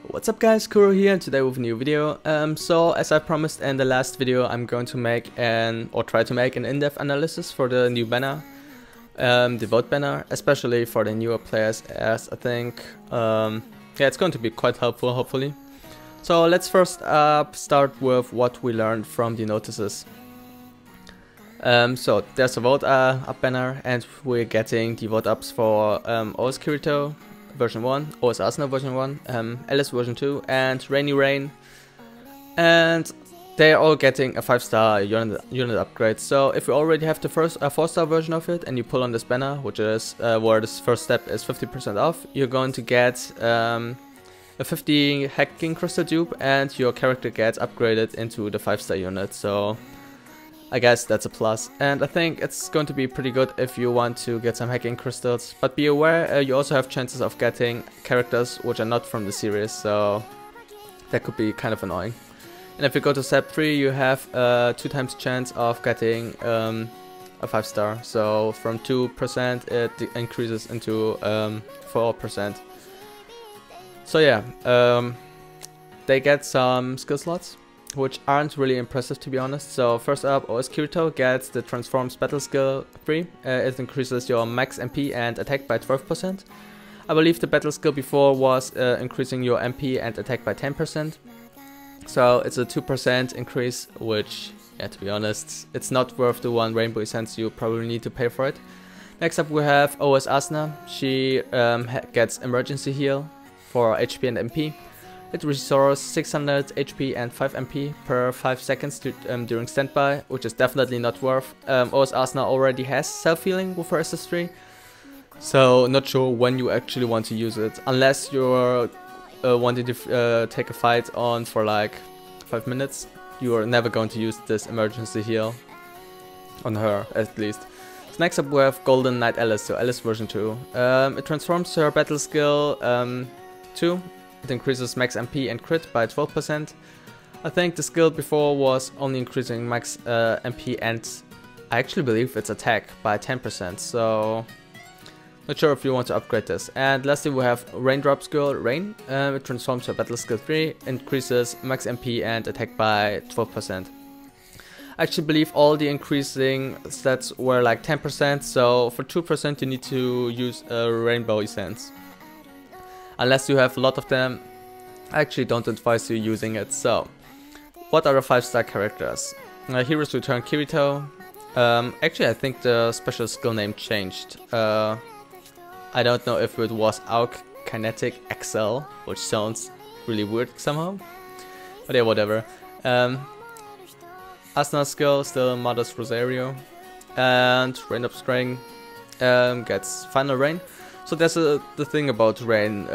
What's up guys, Kuroo here, and today with a new video. So as I promised in the last video, I'm going to make try to make an in-depth analysis for the new banner, the vote banner, especially for the newer players, as I think it's going to be quite helpful, hopefully. So let's first start with what we learned from the notices. So there's a vote up banner, and we're getting the vote ups for OS Kirito version 1, OS Asuna version 1, Alice version 2, and Rainy Rain, and they're all getting a 5-star unit upgrade. So if you already have the first 4-star version of it and you pull on this banner, which is where this first step is 50% off, you're going to get a 50 hacking crystal dupe, and your character gets upgraded into the 5-star unit. So I guess that's a plus, and I think it's going to be pretty good if you want to get some hacking crystals. But be aware, you also have chances of getting characters which are not from the series, so that could be kind of annoying. And if you go to step 3, you have 2 times chance of getting a 5-star. So from 2% it increases into 4%. So yeah, they get some skill slots which aren't really impressive, to be honest. So first up, OS Kirito gets the Transforms Battle Skill 3. It increases your max MP and attack by 12%. I believe the battle skill before was increasing your MP and attack by 10%. So it's a 2% increase, which, yeah, to be honest, it's not worth the 1 rainbow essence you probably need to pay for it. Next up we have OS Asuna. She gets emergency heal for HP and MP. It restores 600 HP and 5 MP per 5 seconds during standby, which is definitely not worth. OS Asuna already has self-healing with her SS3, so not sure when you actually want to use it, unless you're wanting to take a fight on for like 5 minutes. You are never going to use this emergency heal on her, at least. So next up we have Golden Knight Alice, so Alice version 2. It transforms her battle skill 2. It increases max MP and crit by 12%. I think the skill before was only increasing max MP and I actually believe it's attack by 10%, so not sure if you want to upgrade this. And lastly we have Raindrop skill Rain. It transforms her battle skill 3, increases max MP and attack by 12%. I actually believe all the increasing stats were like 10%, so for 2% you need to use a rainbow essence. Unless you have a lot of them, I actually don't advise you using it. So, what are the 5-star characters? Heroes Return Kirito. Actually, I think the special skill name changed. I don't know if it was Auk Kinetic XL, which sounds really weird somehow. But yeah, whatever. Asuna skill, still Mother's Rosario. And Rain Up Spring gets Final Rain. So that's the thing about Rain.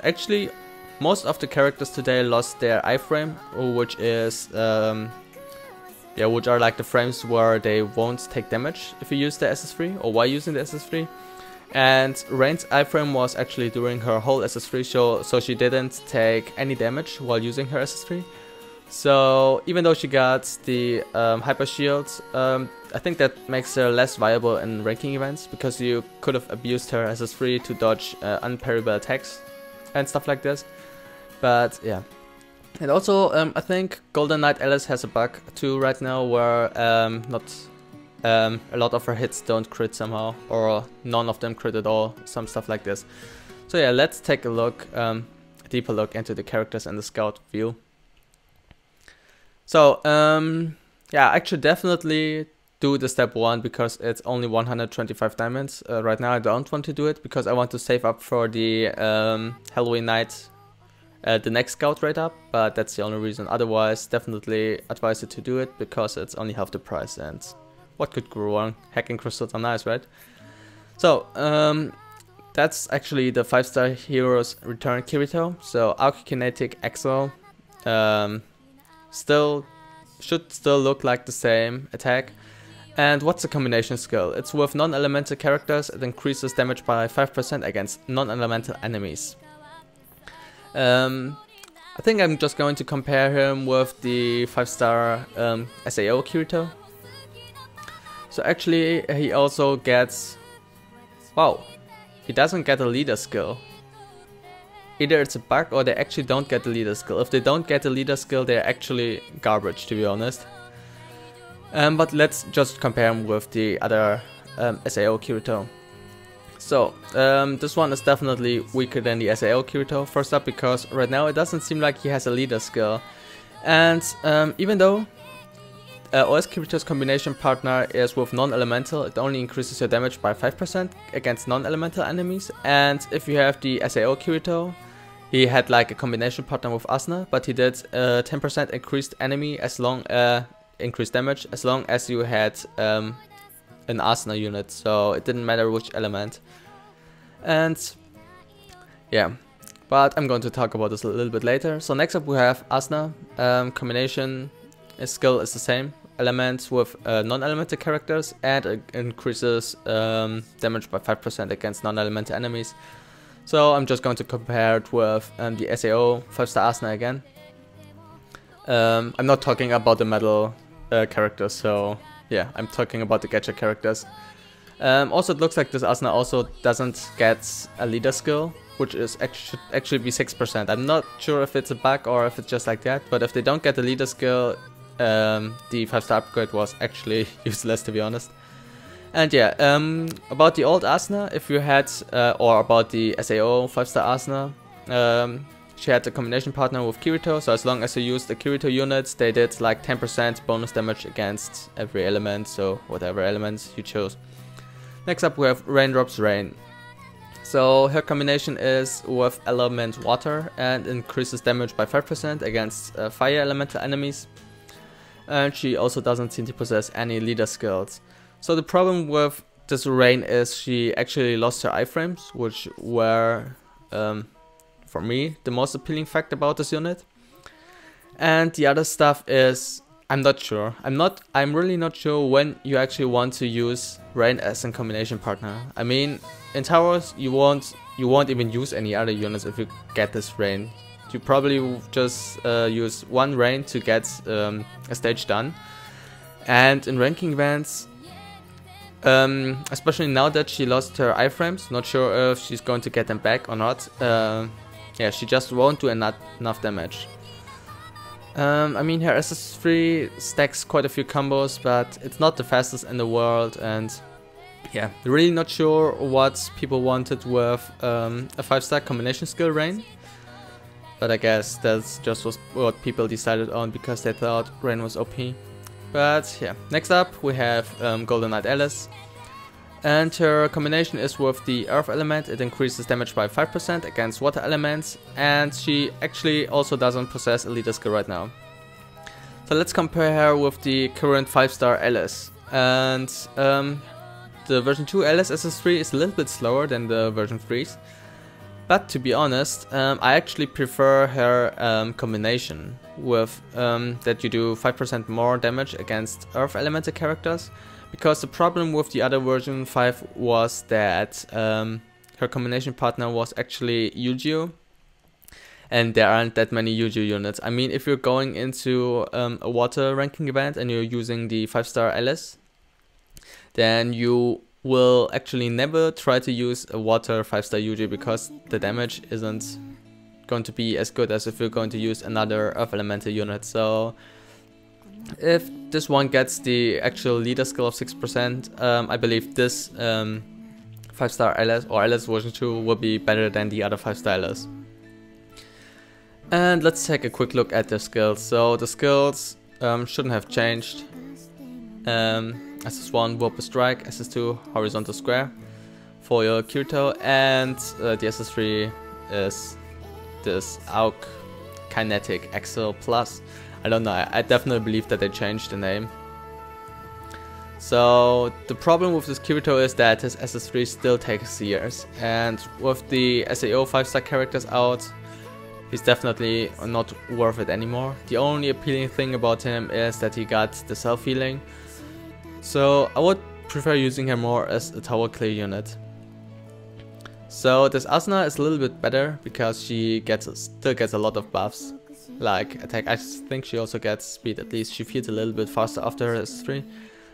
Actually, most of the characters today lost their iframe, which is which are like the frames where they won't take damage if you use the SS3 or while using the SS3. And Rain's iframe was actually during her whole SS3, so she didn't take any damage while using her SS3. So even though she got the hyper shield, I think that makes her less viable in ranking events, because you could have abused her SS3 to dodge unparryable attacks and stuff like this. But yeah, and also I think Golden Knight Alice has a bug too right now, where a lot of her hits don't crit somehow, or none of them crit at all, some stuff like this. So yeah, let's take a look, a deeper look into the characters in the scout view. So yeah, actually definitely do the step 1, because it's only 125 diamonds. Right now I don't want to do it because I want to save up for the Halloween night, the next scout rate up, but that's the only reason. Otherwise, definitely advise you to do it, because it's only half the price, and what could go wrong? Hacking crystals are nice, right? So that's actually the 5-star Heroes Return Kirito. So Auk Kinetic XL should still look like the same attack. And what's the combination skill? It's with non-elemental characters. It increases damage by 5% against non-elemental enemies. I think I'm just going to compare him with the 5-star SAO Kirito. So actually he also gets... Wow, he doesn't get a leader skill. either it's a bug or they actually don't get the leader skill. If they don't get the leader skill, they're actually garbage, to be honest. But let's just compare him with the other SAO Kirito. So, this one is definitely weaker than the SAO Kirito. First up, because right now it doesn't seem like he has a leader skill. And even though OS Kirito's combination partner is with non-elemental, it only increases your damage by 5% against non-elemental enemies. And if you have the SAO Kirito, he had like a combination partner with Asuna, but he did 10% increased enemy as long increased damage as long as you had an Asuna unit, so it didn't matter which element. And yeah, but I'm going to talk about this a little bit later. So next up we have Asuna. Combination skill is the same elements with non-elemental characters, and it increases damage by 5% against non-elemental enemies. So I'm just going to compare it with the SAO 5-star Asuna again. I'm not talking about the metal characters, so yeah, I'm talking about the gacha characters. Also, it looks like this Asuna also doesn't get a leader skill, which is should actually be 6%. I'm not sure if it's a bug or if it's just like that, but if they don't get the leader skill, the 5-star upgrade was actually useless, to be honest. And yeah, about the old Asuna, if you had, or about the SAO 5-star Asuna, she had a combination partner with Kirito, so as long as you used the Kirito units, they did like 10% bonus damage against every element, so whatever elements you chose. Next up we have Raindrops Rain. So her combination is with element water and increases damage by 5% against fire elemental enemies. And she also doesn't seem to possess any leader skills. So the problem with this Rain is she actually lost her iframes, which were for me the most appealing fact about this unit. And the other stuff is, I'm not sure. I'm really not sure when you actually want to use Rain as a combination partner. I mean, in towers you won't even use any other units if you get this Rain. You probably just use one Rain to get a stage done. And in ranking events, especially now that she lost her iframes, not sure if she's going to get them back or not. Yeah, she just won't do enough damage. I mean, her SS3 stacks quite a few combos, but it's not the fastest in the world, and yeah, really not sure what people wanted with a 5-star combination skill Rain. But I guess that's just what people decided on because they thought Rain was OP. But yeah, next up we have Golden Knight Alice. And her combination is with the earth element. It increases damage by 5% against water elements, and she actually also doesn't possess a leader skill right now. So let's compare her with the current 5-star Alice. And the version 2 Alice SS3 is a little bit slower than the version 3s. But to be honest, I actually prefer her combination with that you do 5% more damage against earth elemental characters. Because the problem with the other version 5 was that her combination partner was actually Yu-Gi-Oh! And there aren't that many Yu-Gi-Oh! Units. I mean, if you're going into a water ranking event and you're using the 5-star Alice, then you will actually never try to use a water 5-star Yu-Gi-Oh! Because the damage isn't going to be as good as if you're going to use another earth elemental unit. So if this one gets the actual leader skill of 6%, I believe this 5-star Alice or Alice version 2 will be better than the other 5-star Alice. And let's take a quick look at the skills. So the skills shouldn't have changed. SS1 Warp Strike, SS2 Horizontal Square for your Kirito, and the SS3 is this AUG Kinetic Axel Plus. I don't know, I definitely believe that they changed the name. So the problem with this Kirito is that his SS3 still takes years, and with the SAO 5-star characters out, he's definitely not worth it anymore. The only appealing thing about him is that he got the self-healing, so I would prefer using him more as a tower clear unit. So this Asuna is a little bit better because she still gets a lot of buffs. Like attack, I think she also gets speed, at least she feels a little bit faster after her S3.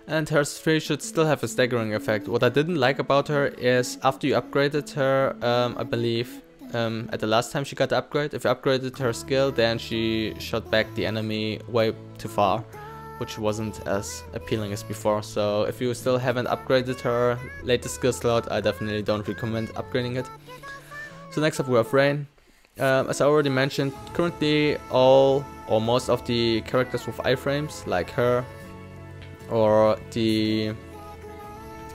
And her S3 should still have a staggering effect. What I didn't like about her is after you upgraded her, I believe, at the last time she got the upgrade. If you upgraded her skill, then she shot back the enemy way too far, which wasn't as appealing as before. So if you still haven't upgraded her latest skill slot, I definitely don't recommend upgrading it. So next up we have Rain. As I already mentioned, currently all or most of the characters with iframes, like her or the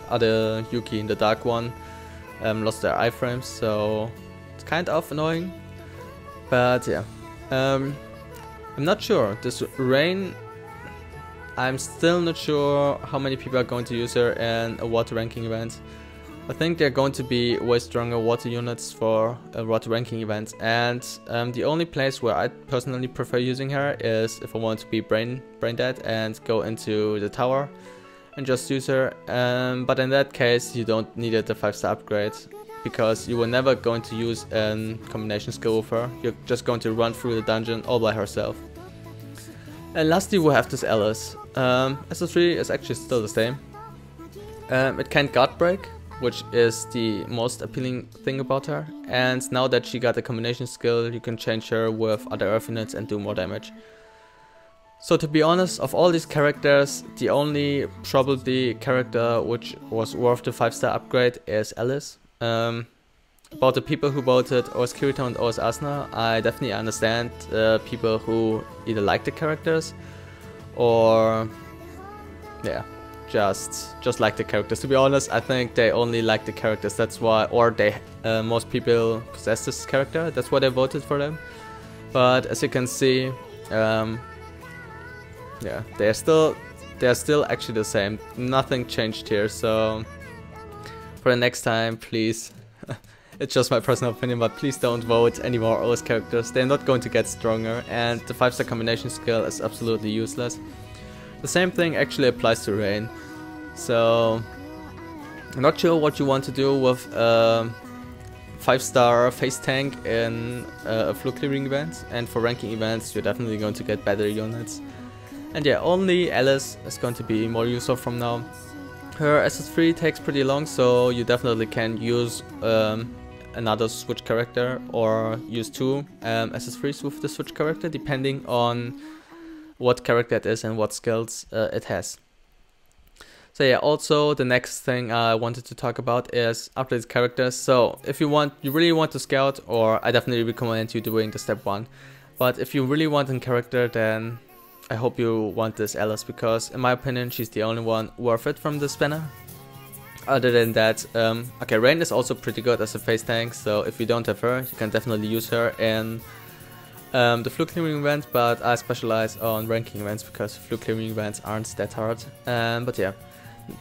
other Yuki in the Dark One, lost their iframes, so it's kind of annoying. But yeah, I'm not sure. This Rain, I'm still not sure how many people are going to use her in a water ranking event. I think they're going to be way stronger water units for a water ranking event, and the only place where I personally prefer using her is if I want to be brain dead and go into the tower and just use her. But in that case, you don't need the 5-star upgrade, because you were never going to use a combination skill with her. You're just going to run through the dungeon all by herself. And lastly, we have this Alice. SS3 is actually still the same. It can guard break, which is the most appealing thing about her, and now that she got a combination skill, you can change her with other earth units and do more damage. So to be honest, of all these characters, the only probably character which was worth the 5-star upgrade is Alice. About the people who voted OS Kirito and OS Asuna, I definitely understand people who either like the characters or yeah, just like the characters. To be honest, I think they only like the characters, that's why, or they most people possess this character, that's why they voted for them. But as you can see, yeah, they're still actually the same. Nothing changed here, so for the next time, please, it's just my personal opinion, but please don't vote any more OS characters. They're not going to get stronger, and the 5-star combination skill is absolutely useless. The same thing actually applies to Rain. So I'm not sure what you want to do with 5-star face tank in a floor clearing event, and for ranking events you're definitely going to get better units. And yeah, only Alice is going to be more useful from now. Her SS3 takes pretty long, so you definitely can use another switch character or use 2 SS3s with the switch character, depending on what character it is and what skills it has. So yeah, also the next thing I wanted to talk about is updated characters. So if you really want to scout, or I definitely recommend you doing the step 1. But if you really want a character, then I hope you want this Alice, because in my opinion she's the only one worth it from this banner. Other than that, okay, Rain is also pretty good as a face tank, so if you don't have her, you can definitely use her in the floor clearing event, but I specialize on ranking events because floor clearing events aren't that hard. But yeah,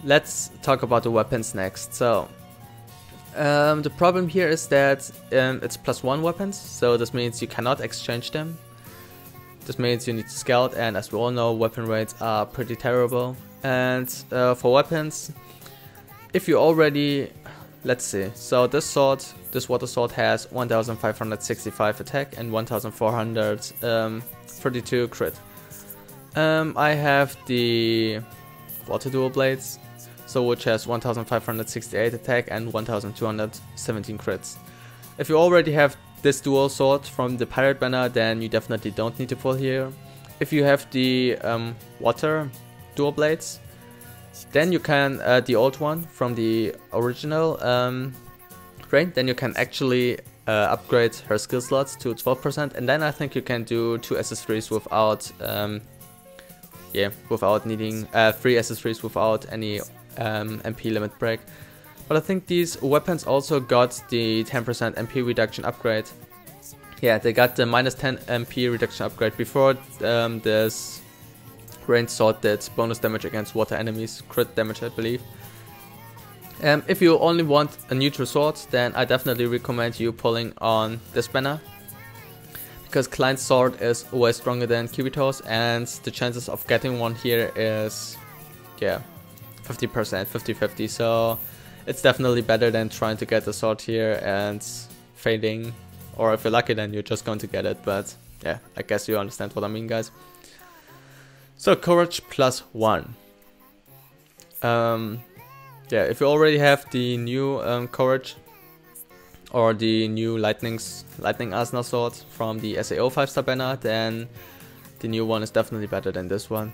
let's talk about the weapons next. So the problem here is that it's +1 weapons, so this means you cannot exchange them. This means you need to scout, and as we all know, weapon rates are pretty terrible. And for weapons, if you already, let's see, so this water sword has 1565 attack and 1432 crit. I have the water dual blades, so which has 1568 attack and 1217 crits. If you already have this dual sword from the pirate banner, then you definitely don't need to pull here. If you have the water dual blades, then you can, the old one from the original Rain, then you can actually upgrade her skill slots to 12%, and then I think you can do 2 SS3s without, yeah, without needing 3 SS3s without any MP limit break. But I think these weapons also got the 10% MP reduction upgrade. Yeah, they got the -10 MP reduction upgrade. Before this Rain sword did bonus damage against water enemies, crit damage I believe. If you only want a neutral sword, then I definitely recommend you pulling on this banner, because Klein's sword is way stronger than Kirito's, and the chances of getting one here is, yeah, 50%, 50-50, so it's definitely better than trying to get the sword here and failing, or if you're lucky then you're just going to get it, but yeah, I guess you understand what I mean, guys. So courage +1. Yeah, if you already have the new courage, or the new Lightning Arsenal sword from the SAO 5-star banner, then the new one is definitely better than this one.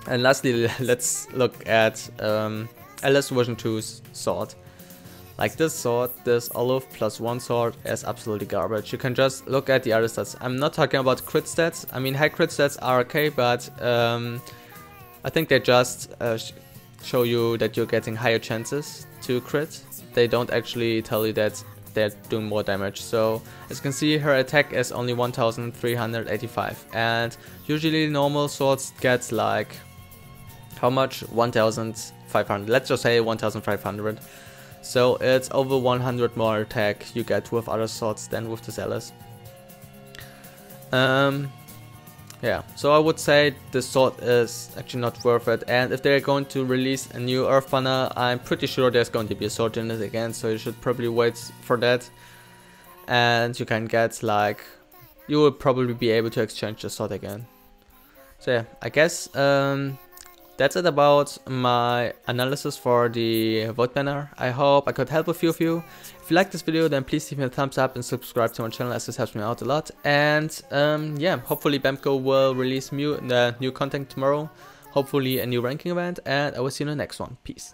And lastly, let's look at LS version 2's sword. Like this sword, this Olive +1 sword is absolutely garbage. You can just look at the other stats. I'm not talking about crit stats. I mean, high crit stats are okay, but I think they just show you that you're getting higher chances to crit. They don't actually tell you that they're doing more damage. So as you can see, her attack is only 1385, and usually normal swords get like, how much? 1500. Let's just say 1500. So it's over 100 more attack you get with other swords than with this LS. Yeah, so I would say this sword is actually not worth it, and if they're going to release a new Earth banner, I'm pretty sure there's going to be a sword in it again, so you should probably wait for that. And you can get like, you will probably be able to exchange the sword again. So yeah, I guess that's it about my analysis for the vote banner. I hope I could help a few of you. If you like this video, then please leave me a thumbs up and subscribe to my channel, as this helps me out a lot. And yeah, hopefully Bamco will release new content tomorrow. Hopefully a new ranking event, and I will see you in the next one. Peace.